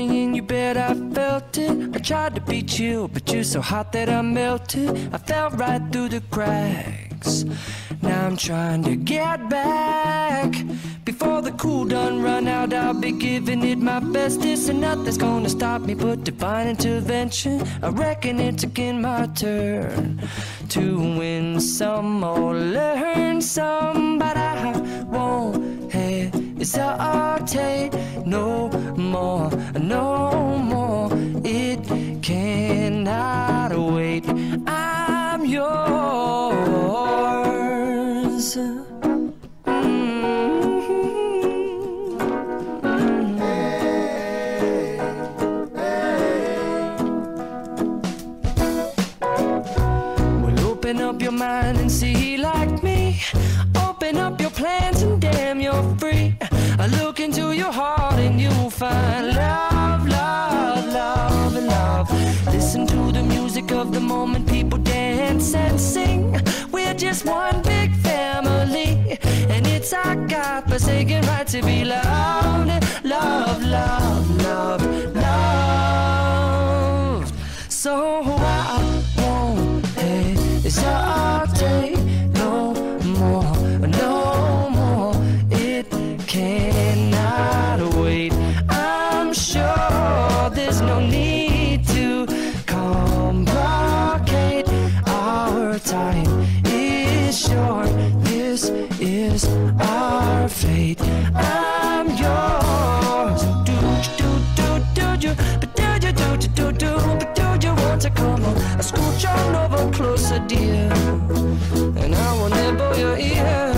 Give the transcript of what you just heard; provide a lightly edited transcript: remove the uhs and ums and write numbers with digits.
me and you bet I felt it. I tried to be chill, but you're so hot that I melted. I fell right through the cracks. Now I'm trying to get back. Before the cool done run out, I'll be giving it my bestest, and nothing's gonna stop me but divine intervention. I reckon it's again my turn to win some or learn some, but I won't hesitate no more, no more. It cannot wait. I'm yours. Open up your mind and see like me. Open up your plans and damn, you're free. I look into your heart and you'll find love, love, love, and love. Listen to the music of the moment, people dance and sing. We're just one big family, and it's our God-forsaken right to be loved, love, love, love, loved. So I won't hesitate no more, no more. It cannot wait. I'm sure there's no need to complicate. Our time is short. This is our fate. I'm yours. Do you, but do you, but do you want to come on? I scooch on over closer, dear, and I will nibble your ear.